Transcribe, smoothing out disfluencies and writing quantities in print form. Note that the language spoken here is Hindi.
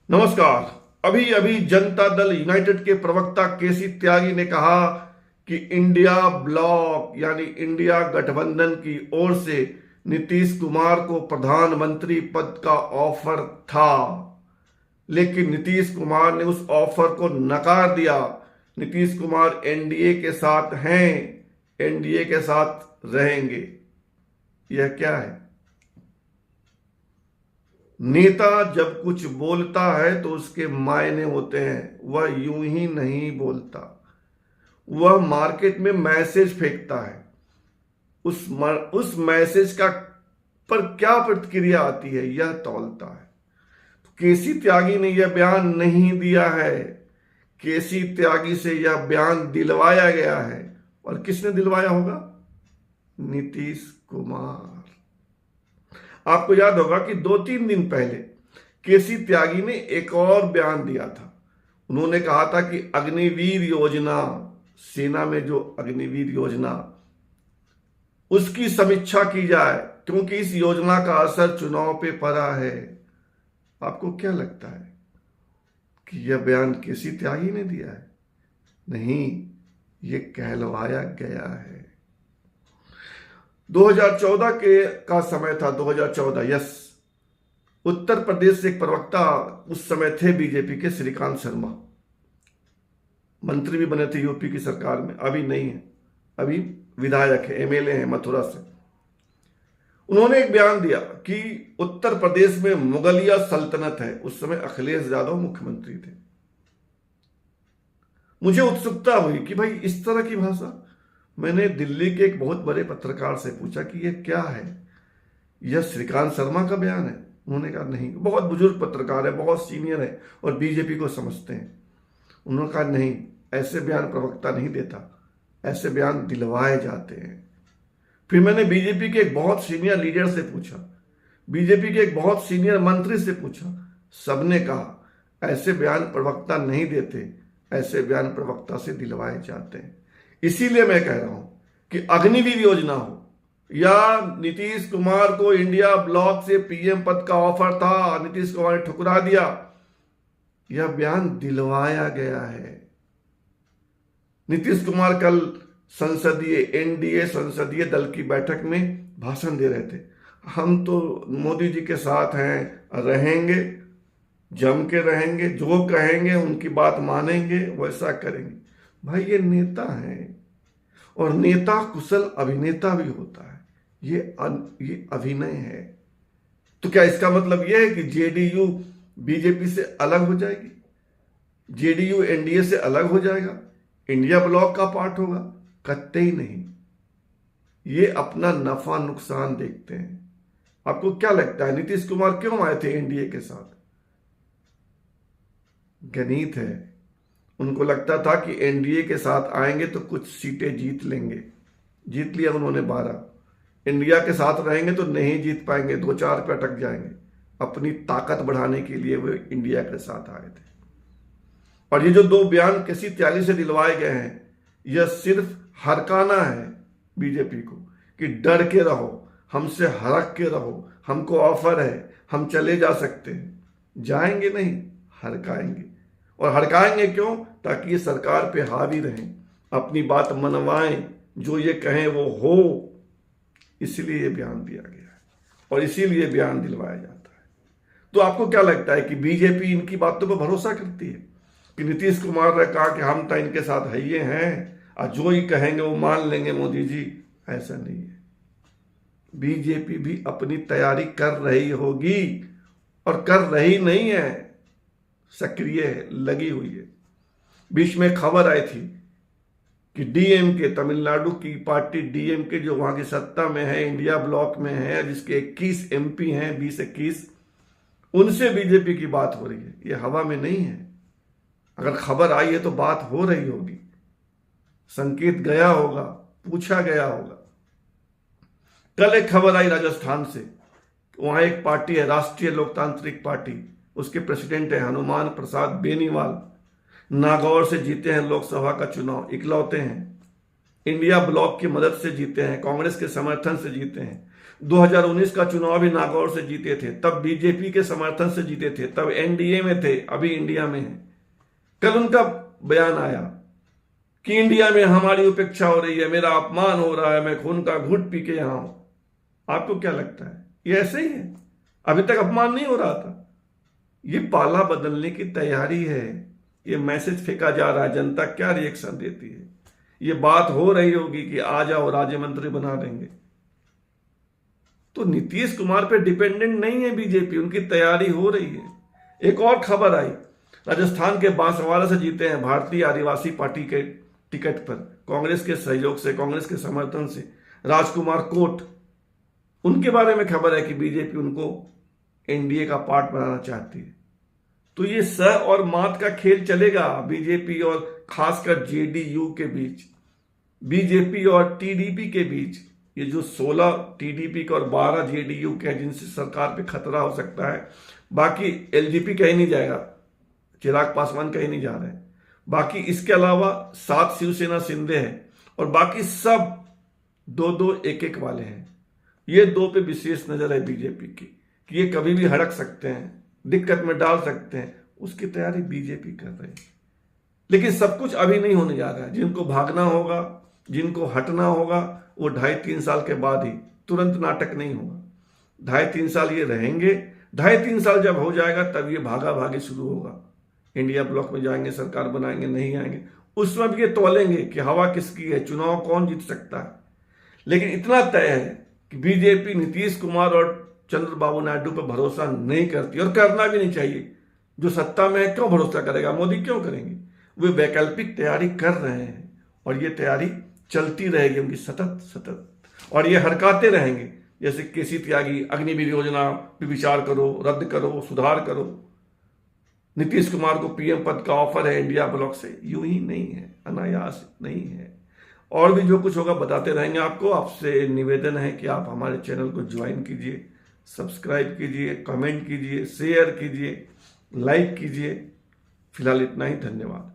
नमस्कार। अभी अभी जनता दल यूनाइटेड के प्रवक्ता केसी त्यागी ने कहा कि इंडिया ब्लॉक यानी इंडिया गठबंधन की ओर से नीतीश कुमार को प्रधानमंत्री पद का ऑफर था, लेकिन नीतीश कुमार ने उस ऑफर को नकार दिया। नीतीश कुमार एनडीए के साथ हैं, एनडीए के साथ रहेंगे। यह क्या है? नेता जब कुछ बोलता है तो उसके मायने होते हैं। वह यूं ही नहीं बोलता, वह मार्केट में मैसेज फेंकता है। उस मैसेज का पर क्या प्रतिक्रिया आती है यह तौलता है। तो केसी त्यागी ने यह बयान नहीं दिया है, केसी त्यागी से यह बयान दिलवाया गया है। और किसने दिलवाया होगा? नीतीश कुमार। आपको याद होगा कि 2-3 दिन पहले केसी त्यागी ने एक और बयान दिया था। उन्होंने कहा था कि अग्निवीर योजना, सेना में जो अग्निवीर योजना, उसकी समीक्षा की जाए क्योंकि इस योजना का असर चुनाव पे पड़ा है। आपको क्या लगता है कि यह बयान केसी त्यागी ने दिया है? नहीं, यह कहलवाया गया है। 2014 का समय था। 2014, यस। उत्तर प्रदेश से एक प्रवक्ता उस समय थे बीजेपी के, श्रीकांत शर्मा, मंत्री भी बने थे यूपी की सरकार में। अभी नहीं है, अभी विधायक है, एमएलए हैं मथुरा से। उन्होंने एक बयान दिया कि उत्तर प्रदेश में मुगलिया सल्तनत है। उस समय अखिलेश यादव मुख्यमंत्री थे। मुझे उत्सुकता हुई कि भाई इस तरह की भाषा। मैंने दिल्ली के एक बहुत बड़े पत्रकार से पूछा कि यह क्या है, यह श्रीकांत शर्मा का बयान है? उन्होंने कहा नहीं। बहुत बुजुर्ग पत्रकार है, बहुत सीनियर है और बीजेपी को समझते हैं। उन्होंने कहा नहीं, ऐसे बयान प्रवक्ता नहीं देता, ऐसे बयान दिलवाए जाते हैं। फिर मैंने बीजेपी के एक बहुत सीनियर लीडर से पूछा, बीजेपी के एक बहुत सीनियर मंत्री से पूछा। सबने कहा ऐसे बयान प्रवक्ता नहीं देते, ऐसे बयान प्रवक्ता से दिलवाए जाते हैं। इसीलिए मैं कह रहा हूं कि अग्निवीर योजना हो या नीतीश कुमार को इंडिया ब्लॉक से पीएम पद का ऑफर था, नीतीश कुमार ने ठुकरा दिया, यह बयान दिलवाया गया है। नीतीश कुमार कल एनडीए संसदीय दल की बैठक में भाषण दे रहे थे। हम तो मोदी जी के साथ हैं, रहेंगे, जम के रहेंगे, जो कहेंगे उनकी बात मानेंगे, वैसा करेंगे। भाई ये नेता है और नेता कुशल अभिनेता भी होता है। ये अभिनय है। तो क्या इसका मतलब यह है कि जेडीयू बीजेपी से अलग हो जाएगी, जेडीयू एनडीए से अलग हो जाएगा, इंडिया ब्लॉक का पार्ट होगा? कतई नहीं। ये अपना नफा नुकसान देखते हैं। आपको क्या लगता है नीतीश कुमार क्यों आए थे एनडीए के साथ? गणित है। उनको लगता था कि एनडीए के साथ आएंगे तो कुछ सीटें जीत लेंगे। जीत लिया उन्होंने 12। इंडिया के साथ रहेंगे तो नहीं जीत पाएंगे, 2-4 पे अटक जाएंगे। अपनी ताकत बढ़ाने के लिए वे इंडिया के साथ आए थे। और ये जो 2 बयान किसी त्यागी से दिलवाए गए हैं, यह सिर्फ हरकाना है बीजेपी को कि डर के रहो, हमसे हरक के रहो, हमको ऑफर है, हम चले जा सकते हैं। जाएंगे नहीं, हरकाएंगे। और हड़काएंगे क्यों? ताकि ये सरकार पे हावी रहें, अपनी बात मनवाएं, जो ये कहें वो हो। इसलिए ये बयान दिया गया है और इसीलिए बयान दिलवाया जाता है। तो आपको क्या लगता है कि बीजेपी इनकी बातों पर भरोसा करती है कि नीतीश कुमार ने कहा कि हम तो इनके साथ है, ये हैं और जो ही कहेंगे वो मान लेंगे मोदी जी? ऐसा नहीं है। बीजेपी भी अपनी तैयारी कर रही होगी और कर रही नहीं है, सक्रिय है, लगी हुई है। बीच में खबर आई थी कि डीएमके, तमिलनाडु की पार्टी डीएमके, जो वहां की सत्ता में है, इंडिया ब्लॉक में है, जिसके 21 एमपी हैं, 20-21, उनसे बीजेपी की बात हो रही है। ये हवा में नहीं है। अगर खबर आई है तो बात हो रही होगी, संकेत गया होगा, पूछा गया होगा। कल एक खबर आई राजस्थान से, वहां एक पार्टी है, राष्ट्रीय लोकतांत्रिक पार्टी, उसके प्रेसिडेंट है हनुमान प्रसाद बेनीवाल। नागौर से जीते हैं लोकसभा का चुनाव, इकलौते हैं। इंडिया ब्लॉक की मदद से जीते हैं, कांग्रेस के समर्थन से जीते हैं। 2019 का चुनाव भी नागौर से जीते थे, तब बीजेपी के समर्थन से जीते थे, तब एनडीए में थे, अभी इंडिया में है। कल उनका बयान आया कि इंडिया में हमारी उपेक्षा हो रही है, मेरा अपमान हो रहा है, मैं खून का घूंट पी के यहां हूं। आपको क्या लगता है ये ऐसे ही है? अभी तक अपमान नहीं हो रहा था। ये पाला बदलने की तैयारी है। ये मैसेज फेंका जा रहा है, जनता क्या रिएक्शन देती है। ये बात हो रही होगी कि आ जाओ राज्य मंत्री बना देंगे। तो नीतीश कुमार पे डिपेंडेंट नहीं है बीजेपी, उनकी तैयारी हो रही है। एक और खबर आई, राजस्थान के बांसवाड़ा से जीते हैं भारतीय आदिवासी पार्टी के टिकट पर, कांग्रेस के सहयोग से, कांग्रेस के समर्थन से, राजकुमार कोट। उनके बारे में खबर है कि बीजेपी उनको एनडीए का पार्ट बनाना चाहती है। तो ये स और मात का खेल चलेगा बीजेपी और खासकर जेडीयू के बीच, बीजेपी और टीडीपी के बीच। ये जो 16 टीडीपी के और 12 जेडीयू के हैं जिनसे सरकार पे खतरा हो सकता है। बाकी एलजेपी कहीं नहीं जाएगा, चिराग पासवान कहीं नहीं जा रहे हैं। बाकी इसके अलावा 7 शिवसेना शिंदे हैं और बाकी सब 2-2 1-1 वाले हैं। ये 2 पे विशेष नजर है बीजेपी की कि ये कभी भी हड़क सकते हैं, दिक्कत में डाल सकते हैं। उसकी तैयारी बीजेपी कर रही है। लेकिन सब कुछ अभी नहीं होने जा रहा है। जिनको भागना होगा, जिनको हटना होगा, वो 2.5-3 साल के बाद ही, तुरंत नाटक नहीं होगा। 2.5-3 साल ये रहेंगे। 2.5-3 साल जब हो जाएगा तब ये भागा भागी शुरू होगा। इंडिया ब्लॉक में जाएंगे, सरकार बनाएंगे, नहीं आएंगे। उस वक्त ये तोलेंगे कि हवा किसकी है, चुनाव कौन जीत सकता है। लेकिन इतना तय है कि बीजेपी नीतीश कुमार और चंद्रबाबू नायडू पर भरोसा नहीं करती और करना भी नहीं चाहिए। जो सत्ता में है क्यों भरोसा करेगा, मोदी क्यों करेंगे। वे वैकल्पिक तैयारी कर रहे हैं और ये तैयारी चलती रहेगी उनकी सतत, और ये हरकाते रहेंगे। जैसे केसी त्यागी अग्निवीर योजना पर विचार करो, रद्द करो, सुधार करो। नीतीश कुमार को पीएम पद का ऑफर है इंडिया ब्लॉक से, यूं ही नहीं है, अनायास नहीं है। और भी जो कुछ होगा बताते रहेंगे आपको। आपसे निवेदन है कि आप हमारे चैनल को ज्वाइन कीजिए, सब्सक्राइब कीजिए, कमेंट कीजिए, शेयर कीजिए, लाइक कीजिए। फिलहाल इतना ही, धन्यवाद।